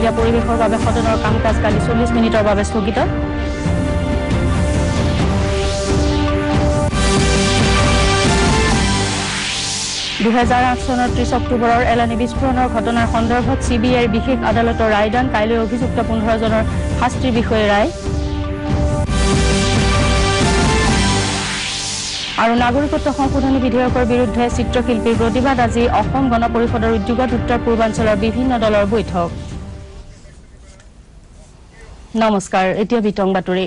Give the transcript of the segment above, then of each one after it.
হুলস্থুলীয়া পৰিৱেশৰ বাবে সদনৰ কাম কাজ কালি 40 মিনিটৰ বাবে স্থগিত 2008 চনৰ 30 অক্টোবৰৰ এলানি বিস্ফোৰণৰ ঘটনাৰ সন্দৰ্ভত সিবিআইৰ বিশেষ আদালতৰ ৰায়দান কাইলৈ অভিযুক্ত 15 জনৰ শাস্তিৰ বিষয়ে ৰায় আৰু নাগৰিকত্ব সংশোধনী বিধেয়কৰ বিৰুদ্ধে চিত্ৰশিল্পীৰ প্ৰতিবাদ আজি অসম গণ পৰিষদৰ উদ্যোগত উত্তৰ পূৰ্বাঞ্চলৰ বিভিন্ন দলৰ বৈঠক নমস্কাৰ এতিয়া বিতং বাতৰি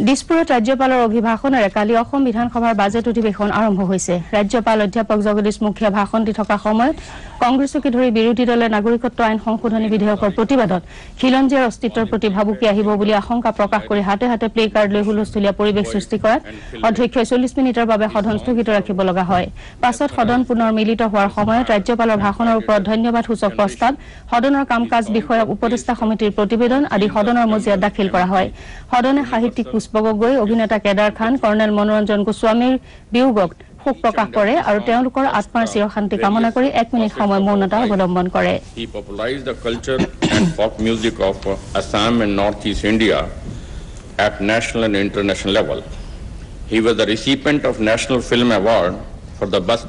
দিছপুৰত ৰাজ্যপালৰ অভিভাষণেৰে কালি অসম বিধানসভাৰ বাজেট অধিৱেশন আৰম্ভ হৈছে ৰাজ্যপাল অধ্যাপক জগদীশ মুখীয়ে ভাষণ দি থকা সময়ত কংগ্ৰেছকে ধৰি বিৰোধী দলে নাগৰিকত্ব আইন সংশোধনী বিধেয়কৰ প্ৰতিবাদত খিলঞ্জীয়াৰ অস্তিত্বৰ প্ৰতি ভাবুকি আহিব বুলি আশংকা প্ৰকাশ কৰি হাতে হাতে প্লে কাৰ্ড লৈ হুলস্থুলীয়া পৰিৱেশ সৃষ্টি কৰাত অধ্যক্ষই 40 মিনিটৰ বাবে সদন স্থগিত ৰাখিব লগা হয় পাছত সদন পুনৰ মিলিত হোৱাৰ সময়ত ৰাজ্যপালৰ ভাষণৰ ওপৰত ধন্যবাদ সূচক প্ৰস্তাৱ সদনৰ কাম কাজ বিষয়ক উপদেষ্টা সমিতিৰ প্ৰতিবেদন আদি সদনৰ মজিয়াত দাখিল কৰা হয় সদনে সাহিত্যিক পুষ্পগগৈ অভিনেতা কেদাৰ খান কৰ্ণেল মনোৰঞ্জন গোস্বামীৰ বিয়োগক শোক প্ৰকাশ কৰে আৰু তেওঁলোকৰ আত্মাৰ চিৰশান্তি কামনা কৰি 1 মিনিট সময় মৌনতা অৱলম্বন কৰে He popularized the culture and folk music of Assam and Northeast India at national and international level. He was the recipient of National Film Award for the best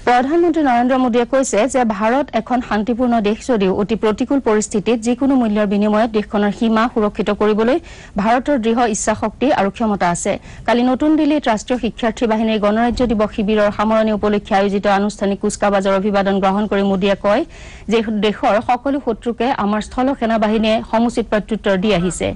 প্ৰধানমন্ত্ৰী নৰেন্দ্ৰ মোদীয়ে কৈছে যে ভাৰত এখন শান্তিপূৰ্ণ দেশ যদিও অতি প্ৰতিকূল পৰিস্থিতিত যিকোনো মূল্যৰ বিনিময়ত দেশখনৰ সীমা সুৰক্ষিত কৰিবলৈ ভাৰতৰ দৃঢ় ইচ্ছাশক্তি আৰু ক্ষমতা আছে কালি নতুন দিল্লীত ৰাষ্ট্ৰীয় শিক্ষাৰ্থী বাহিনীৰ গণৰাজ্য দিৱস শিবিৰৰ সামৰণি উপলক্ষে আয়োজিত আনুষ্ঠানিক কুচকাৱাজৰ অভিবাদন গ্ৰহণ কৰি মোদীয়ে কয় যে দেশৰ সকলো শত্ৰুকে আমাৰ স্থল সেনা বাহিনীয়ে সমুচিত প্ৰত্যুত্তৰ দি আহিছে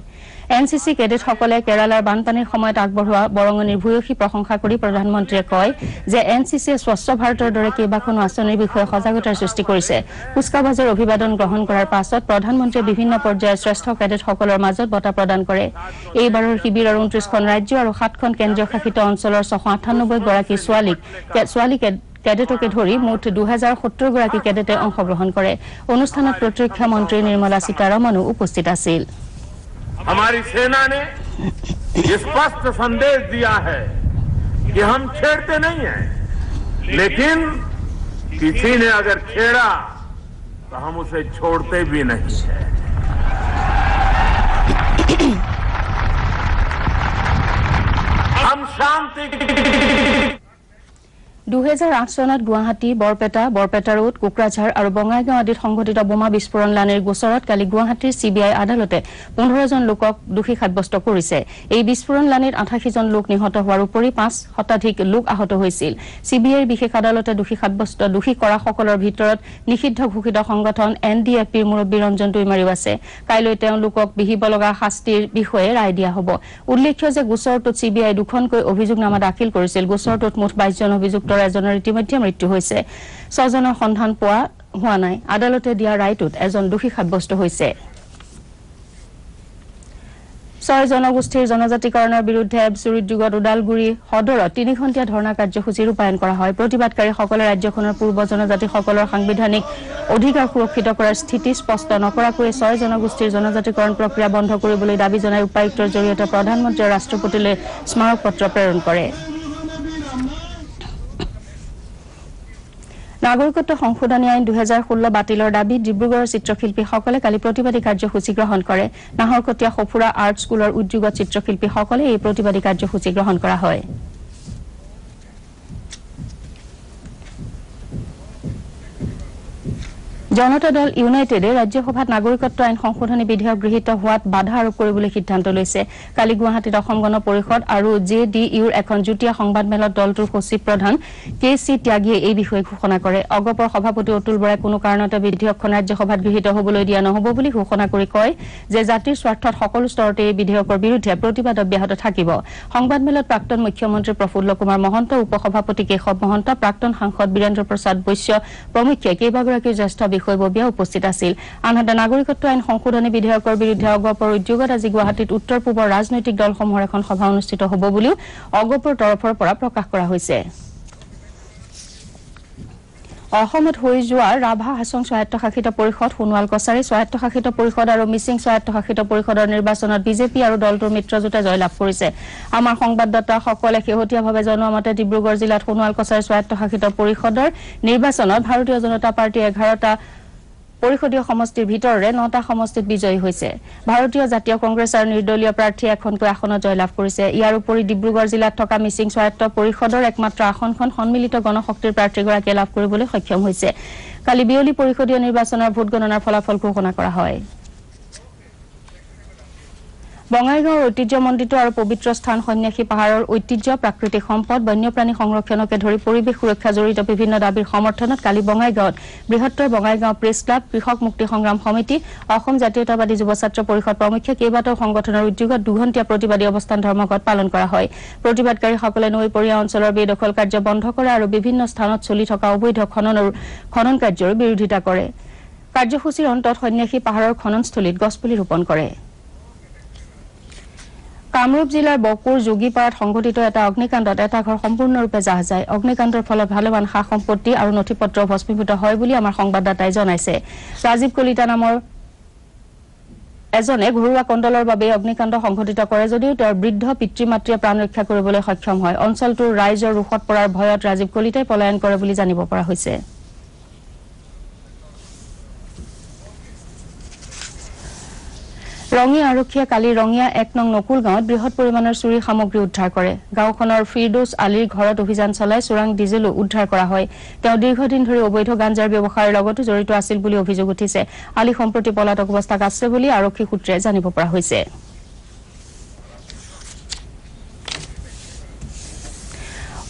এনসিসি কেডেটসকলে কেৰালাৰ বানপানীৰ সময়ত আগবঢ়োৱা বৰঙনিৰ ভূয়সী প্ৰশংসা কৰি প্ৰধানমন্ত্ৰীয়ে কয় যে এনসিসিয়ে স্বচ্ছ ভাৰতৰ দৰে কেইবাখনো আঁচনিৰ বিষয়ে সজাগতাৰ সৃষ্টি কৰিছে কুচকাৱাজৰ অভিবাদন গ্ৰহণ কৰাৰ পাছত প্ৰধানমন্ত্ৰীয়ে বিভিন্ন পৰ্যায়ৰ শ্ৰেষ্ঠ কেডেটসকলৰ মাজত বঁটা প্ৰদান কৰে এইবাৰৰ শিবিৰৰ 29খন ৰাজ্য আৰু 7খন কেন্দ্ৰীয় শাসিত অঞ্চলৰ 698 গৰাকী ছোৱালী কেডেটকে ধৰি মুঠ 2070 গৰাকী কেডেটে অংশগ্ৰহণ কৰে অনুষ্ঠানত প্ৰতিৰক্ষা মন্ত্ৰী নিৰ্মলা সীতাৰমণো উপস্থিত আছিল हमारी सेना ने ये स्पष्ट संदेश दिया है कि हम छेड़ते नहीं हैं लेकिन किसी ने अगर छेड़ा तो हम उसे छोड़ते भी नहीं हैं हम शांति 2008 চনত গুৱাহাটী বৰপেটা ৰোড কোকৰাঝাৰ আৰু বঙাইগাঁও আদিত সংঘটিত বোমা বিস্ফোৰণ লানিৰ গোচৰত কালি গুৱাহাটীৰ সিবিআই আদালতে 15 জন লোকক দোষী সাব্যস্ত কৰিছে এই বিস্ফোৰণ লানিত 88 জন লোক নিহত হোৱাৰ উপৰি 5 শতাধিক লোক আহত হৈছিল সিবিআইৰ বিশেষ আদালতে দোষী কৰা সকলৰ ভিতৰত নিষিদ্ধ ঘোষিত সংগঠন এনডিএফপিৰ মুৰব্বী ৰঞ্জন দৈমাৰীও আছে কাইলৈ তেওঁলোকক বিহিব লগা শাস্তিৰ বিষয়ে ৰায় দিয়া হ'ব উল্লেখ্য যে গোচৰটোত সিবিআই দুখনকৈ অভিযোগনামা দাখিল কৰিছিল গোচৰটোত মুঠ 22 জন অভিযুক্ত এজনৰ ইতিমধ্যে মৃত্যু হৈছে 6 জনৰ সন্ধান পোৱা হোৱা নাই আদালতে দিয়া ৰায়টোত এজন দোষী সাব্যস্ত হৈছে 6 জনগোষ্ঠীৰ জনজাতিকৰণৰ বিৰুদ্ধে এবছুৰ উদ্যোগত ওদালগুৰি সদৰত 3 ঘণ্টীয়া ধৰ্ণা কাৰ্যসূচী ৰূপায়ণ কৰা হয় প্ৰতিবাদকাৰীসকলে ৰাজ্যখনৰ পূৰ্ব জনজাতিসকলৰ সাংবিধানিক অধিকাৰ সুৰক্ষিত কৰাৰ স্থিতি স্পষ্ট নকৰাকৈ 6 জনগোষ্ঠীৰ জনজাতিকৰণ প্ৰক্ৰিয়া বন্ধ কৰিবলৈ দাবী জনাই উপায়ুক্তৰ জৰিয়তে প্ৰধানমন্ত্ৰীয়ে ৰাষ্ট্ৰপতিলৈ স্মাৰক পত্ৰ প্ৰেৰণ কৰে নাগৰিকত্ব সংশোধনী আইন 2016 বাতিলৰ দাবী ডিব্ৰুগড়ৰ চিত্ৰশিল্পীসকলে কালি প্ৰতিবাদী কাৰ্যসূচী গ্ৰহণ কৰে নাহৰকটীয়া সফুৰা আৰ্ট স্কুলৰ উদ্যোগত চিত্ৰশিল্পীসকলে এই প্ৰতিবাদী কাৰ্যসূচী গ্ৰহণ কৰা হয় জনতা দল ইউনাইটেডে ৰাজ্যসভাত নাগৰিকত্ব আইন সংশোধনী বিধেয়ক গৃহীত হোৱাত বাধা আৰোপ কৰিবলৈ সিদ্ধান্ত লৈছে কালি গুৱাহাটীত অসম গণ পৰিষদ আৰু জেডিইউৰ এখন যুটীয়া সংবাদমেলত দলটোৰ সচিব প্ৰধান কেসি ত্যাগীয়ে এই বিষয়ে ঘোষণা কৰে অগপৰ সভাপতি অতুল বৰাই কোনো কাৰণতে বিধেয়কখন ৰাজ্যসভাত গৃহীত হ'বলৈ দিয়া নহ'ব বুলি ঘোষণা কৰি কয় যে জাতিৰ স্বাৰ্থত সকলো স্তৰতে এই বিধেয়কৰ বিৰুদ্ধে প্ৰতিবাদ অব্যাহত থাকিব সংবাদমেলত প্ৰাক্তন মুখ্যমন্ত্ৰী প্ৰফুল্ল কুমাৰ মহন্ত উপসভাপতি কেশৱ মহন্ত প্ৰাক্তন সাংসদ বীৰেন্দ্ৰ প্ৰসাদ বৈশ্য প্ৰমুখ্যে কেইবাগৰাকী জ্যেষ্ঠ বিষয়ববীয়া উপস্থিত আছিল আনহাতে নাগৰিকত্ব আইন সংশোধনী বিধেয়কৰ বিৰুদ্ধে অগপৰ উদ্যোগত আজি গুৱাহাটীত উত্তৰ পূবৰ ৰাজনৈতিক দলসমূহৰ এখন সভা অনুষ্ঠিত হ'ব বুলিও অগপৰ তৰফৰ পৰা প্ৰকাশ কৰা হৈছে অসমত হৈ যোৱা ৰাভা হাছং স্বায়ত্তশাসিত পৰিষদ সোণোৱাল কছাৰী স্বায়ত্তশাসিত পৰিষদ আৰু মিচিং স্বায়ত্তশাসিত পৰিষদৰ নিৰ্বাচনত বিজেপি আৰু দলটোৰ মিত্ৰজোঁটে জয়লাভ কৰিছে আমাৰ সংবাদদাতাসকলে শেহতীয়াভাৱে জনোৱা মতে ডিব্ৰুগড় জিলাত সোণোৱাল কছাৰী স্বায়ত্তশাসিত পৰিষদৰ নিৰ্বাচনত ভাৰতীয় জনতা পাৰ্টীয়ে 11টা পৰিষদীয় সমষ্টিৰ ভিতৰৰে 9টা সমষ্টিত বিজয়ী হৈছে ভাৰতীয় জাতীয় কংগ্ৰেছ আৰু নিৰ্দলীয় প্ৰাৰ্থী এখনকৈ আসনত জয়লাভ কৰিছে ইয়াৰ উপৰি ডিব্ৰুগড় জিলাত থকা মিচিং স্বায়ত্ত পৰিষদৰ একমাত্ৰ আসনখন সন্মিলিত গণশক্তিৰ প্ৰাৰ্থীগৰাকীয়ে লাভ কৰিবলৈ সক্ষম হৈছে কালি বিয়লি পৰিষদীয় নিৰ্বাচনৰ ভোট গণনাৰ ফলাফল ঘোষণা কৰা হয় বঙাইগাঁৱৰ ঐতিহ্যমণ্ডিত আৰু পবিত্ৰ স্থান সন্যাসী পাহাৰৰ ঐতিহ্য প্ৰাকৃতিক সম্পদ বন্যপ্ৰাণী সংৰক্ষণকে ধৰি পৰিৱেশ সুৰক্ষা জড়িত বিভিন্ন দাবীৰ সমৰ্থনত কালি বঙাইগাঁৱত বৃহত্তৰ বঙাইগাঁও প্ৰেছ ক্লাব কৃষক মুক্তি সংগ্ৰাম সমিতি অসম জাতীয়তাবাদী যুৱ ছাত্ৰ পৰিষদ প্ৰমুখ্যে কেইবাটাও সংগঠনৰ উদ্যোগত দুঘণ্টীয়া প্ৰতিবাদী অৱস্থান ধৰ্মঘট পালন কৰা হয় প্ৰতিবাদকাৰীসকলে নৈপৰীয়া অঞ্চলৰ বেদখল কাৰ্য বন্ধ কৰা আৰু বিভিন্ন স্থানত চলি থকা অবৈধ খনন কাৰ্যৰ বিৰোধিতা কৰে কাৰ্যসূচীৰ অন্তত সন্যাসী পাহাৰৰ খননস্থলীত গছপুলি ৰোপণ কৰে কামৰূপ জিলাৰ বকুৰ যোগীপাৰাত সংঘটিত এটা অগ্নিকাণ্ডত এটা ঘৰ সম্পূৰ্ণৰূপে জাহ যায় অগ্নিকাণ্ডৰ ফলত ভালেমান সা সম্পত্তি আৰু নথিপত্ৰ ভস্মীভূত হয় বুলি আমাৰ সংবাদদাতাই জনাইছে ৰাজীৱ কলিতা নামৰ এজনে ঘৰুৱা কণ্ডলৰ বাবে অগ্নিকাণ্ড সংঘটিত কৰে যদিও তেওঁৰ বৃদ্ধ পিতৃ মাতৃয়ে প্ৰাণ ৰক্ষা কৰিবলৈ সক্ষম হয় অঞ্চলটোৰ ৰাইজৰ ৰোষত পৰাৰ ভয়ত ৰাজীৱ কলিতাই পলায়ন কৰে বুলি জানিব পৰা হৈছে ৰঙিয়া আৰক্ষীয়ে কালি ৰঙিয়া 1 নং নকুল গাঁৱত বৃহৎ পৰিমাণৰ চুৰি সামগ্ৰী উদ্ধাৰ কৰে গাঁওখনৰ ফিৰদৌছ আলীৰ ঘৰত অভিযান চলাই চোৰাং ডিজেলো উদ্ধাৰ কৰা হয় তেওঁ দীৰ্ঘদিন ধৰি অবৈধ গাঞ্জাৰ ব্যৱসায়ৰ লগত জড়িত আছিল বুলি অভিযোগ উঠিছে আলী সম্প্ৰতি পলাতক অৱস্থাত আছে বুলি আৰক্ষী সূত্ৰে জানিব পৰা হৈছে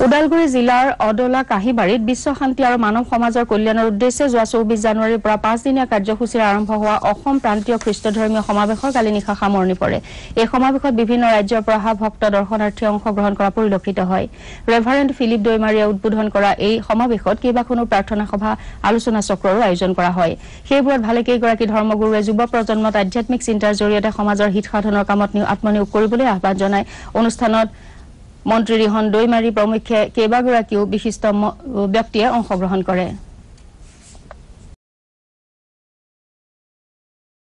উদালগুৰি জিলাৰ অদলা কাহিবাৰীত বিশ্ব শান্তি আৰু মানৱ সমাজৰ কল্যাণৰ উদ্দেশ্যে যোৱা 24 জানুৱাৰীৰ পৰা 5 দিনীয়া কাৰ্যসূচীৰ আৰম্ভ হোৱা অসম প্ৰান্তীয় খ্ৰীষ্টধৰ্মীয় সমাৱেশৰ কালি নিশা সামৰণি পৰে এই সমাৱেশত বিভিন্ন ৰাজ্যৰ পৰা অহা ভক্ত দৰ্শনাৰ্থী অংশগ্ৰহণ কৰা পৰিলক্ষিত হয় ৰেভাৰেণ্ড ফিলিপ দৈমাৰীয়ে উদ্বোধন কৰা এই সমাৱেশত কেইবাখনো প্ৰাৰ্থনা সভা আলোচনা চক্ৰৰো আয়োজন কৰা হয় সেইবোৰত ভালেকেইগৰাকী ধৰ্মগুৰুৱে যুৱ প্ৰজন্মত আধ্যাত্মিক চিন্তাৰ জৰিয়তে সমাজৰ হিত সাধনৰ কামত আত্মনিয়োগ কৰিবলৈ আহ্বান জনায় অনুষ্ঠানত মন্ত্ৰী ৰিহন দৈমাৰী প্ৰমুখ্যে কেইবাগৰাকীও বিশিষ্ট ব্যক্তিয়ে অংশগ্ৰহণ কৰে